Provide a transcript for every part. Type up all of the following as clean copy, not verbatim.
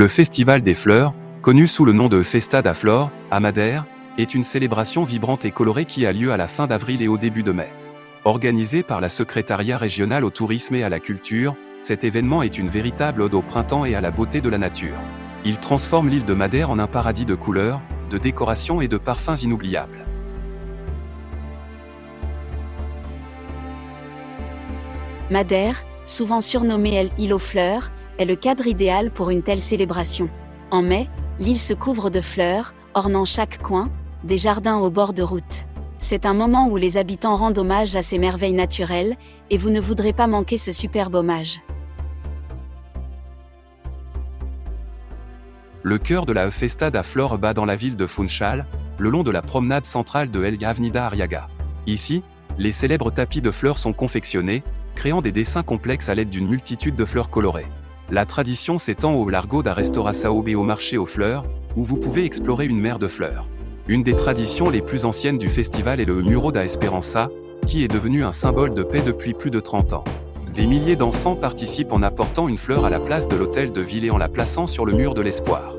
Le Festival des Fleurs, connu sous le nom de Festa da Flor, à Madère, est une célébration vibrante et colorée qui a lieu à la fin d'avril et au début de mai. Organisé par la Secrétariat régional au tourisme et à la culture, cet événement est une véritable ode au printemps et à la beauté de la nature. Il transforme l'île de Madère en un paradis de couleurs, de décorations et de parfums inoubliables. Madère, souvent surnommée l'île aux fleurs, est le cadre idéal pour une telle célébration. En mai, l'île se couvre de fleurs, ornant chaque coin, des jardins au bord de route. C'est un moment où les habitants rendent hommage à ces merveilles naturelles, et vous ne voudrez pas manquer ce superbe hommage. Le cœur de la Festa da Flor bat dans la ville de Funchal, le long de la promenade centrale de El Avenida Arriaga. Ici, les célèbres tapis de fleurs sont confectionnés, créant des dessins complexes à l'aide d'une multitude de fleurs colorées. La tradition s'étend au Largo da Restauração et au marché aux fleurs, où vous pouvez explorer une mer de fleurs. Une des traditions les plus anciennes du festival est le Muro da Esperança, qui est devenu un symbole de paix depuis plus de 30 ans. Des milliers d'enfants participent en apportant une fleur à la place de l'hôtel de ville et en la plaçant sur le mur de l'espoir.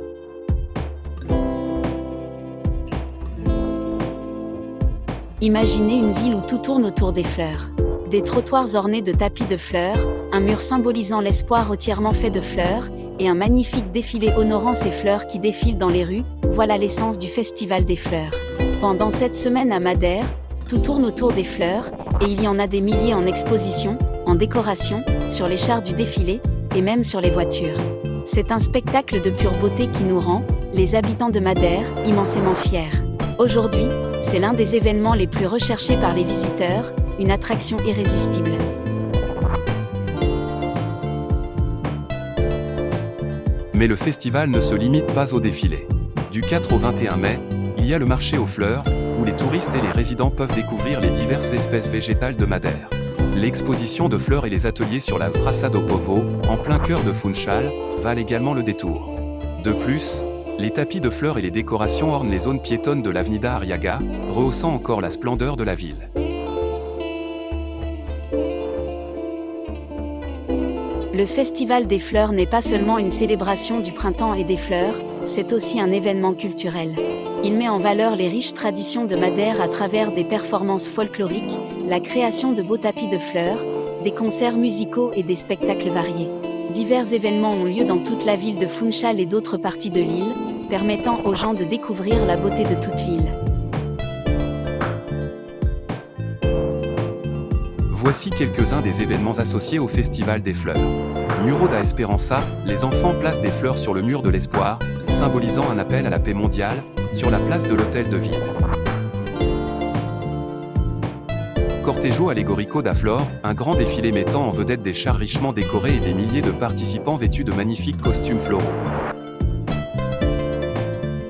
Imaginez une ville où tout tourne autour des fleurs. Des trottoirs ornés de tapis de fleurs, un mur symbolisant l'espoir entièrement fait de fleurs, et un magnifique défilé honorant ces fleurs qui défilent dans les rues, voilà l'essence du Festival des Fleurs. Pendant cette semaine à Madère, tout tourne autour des fleurs, et il y en a des milliers en exposition, en décoration, sur les chars du défilé, et même sur les voitures. C'est un spectacle de pure beauté qui nous rend, les habitants de Madère, immensément fiers. Aujourd'hui, c'est l'un des événements les plus recherchés par les visiteurs, une attraction irrésistible. Mais le festival ne se limite pas au défilé. Du 4 au 21 mai, il y a le marché aux fleurs, où les touristes et les résidents peuvent découvrir les diverses espèces végétales de Madère. L'exposition de fleurs et les ateliers sur la Praça do Povo, en plein cœur de Funchal, valent également le détour. De plus, les tapis de fleurs et les décorations ornent les zones piétonnes de l'Avenida Arriaga, rehaussant encore la splendeur de la ville. Le Festival des Fleurs n'est pas seulement une célébration du printemps et des fleurs, c'est aussi un événement culturel. Il met en valeur les riches traditions de Madère à travers des performances folkloriques, la création de beaux tapis de fleurs, des concerts musicaux et des spectacles variés. Divers événements ont lieu dans toute la ville de Funchal et d'autres parties de l'île, permettant aux gens de découvrir la beauté de toute l'île. Voici quelques-uns des événements associés au Festival des Fleurs. Muro da Esperança, les enfants placent des fleurs sur le mur de l'espoir, symbolisant un appel à la paix mondiale, sur la place de l'hôtel de ville. Cortejo Allegorico da Flor, un grand défilé mettant en vedette des chars richement décorés et des milliers de participants vêtus de magnifiques costumes floraux.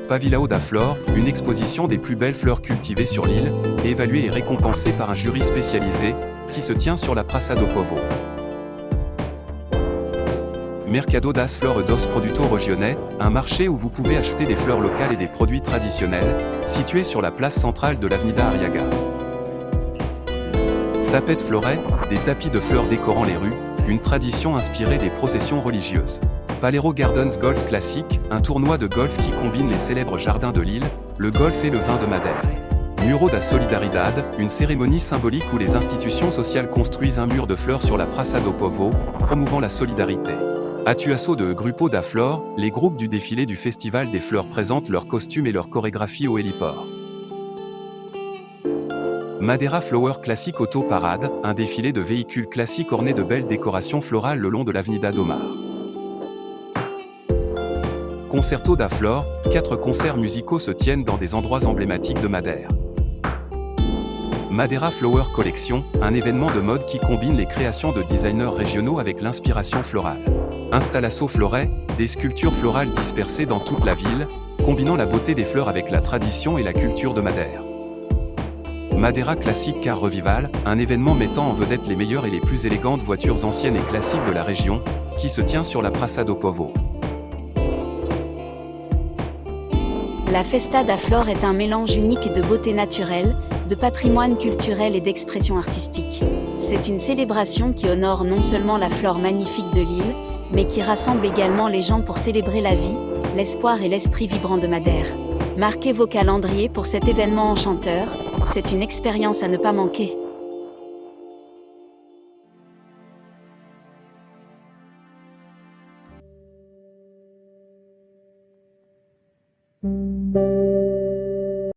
Pavilao da Flor, une exposition des plus belles fleurs cultivées sur l'île, évaluée et récompensée par un jury spécialisé, qui se tient sur la Praça do Povo. Mercado das Flores dos Produtos Regionais, un marché où vous pouvez acheter des fleurs locales et des produits traditionnels, situé sur la place centrale de l'Avenida Arriaga. Tapete Florets, des tapis de fleurs décorant les rues, une tradition inspirée des processions religieuses. Palero Gardens Golf Classic, un tournoi de golf qui combine les célèbres jardins de l'île, le golf et le vin de Madère. Muro da Solidaridad, une cérémonie symbolique où les institutions sociales construisent un mur de fleurs sur la Praça do Povo, promouvant la solidarité. Atuaço de Grupo da Flor, les groupes du défilé du Festival des Fleurs présentent leurs costumes et leurs chorégraphies au héliport. Madeira Flower Classic Auto Parade, un défilé de véhicules classiques ornés de belles décorations florales le long de l'Avenida do Mar. Concerto da Flor, 4 concerts musicaux se tiennent dans des endroits emblématiques de Madère. Madeira Flower Collection, un événement de mode qui combine les créations de designers régionaux avec l'inspiration florale. Instalaço Floret, des sculptures florales dispersées dans toute la ville, combinant la beauté des fleurs avec la tradition et la culture de Madère. Madeira Classic Car Revival, un événement mettant en vedette les meilleures et les plus élégantes voitures anciennes et classiques de la région, qui se tient sur la Praça do Povo. La Festa da Flor est un mélange unique de beauté naturelle, de patrimoine culturel et d'expression artistique. C'est une célébration qui honore non seulement la flore magnifique de l'île, mais qui rassemble également les gens pour célébrer la vie, l'espoir et l'esprit vibrant de Madère. Marquez vos calendriers pour cet événement enchanteur, c'est une expérience à ne pas manquer.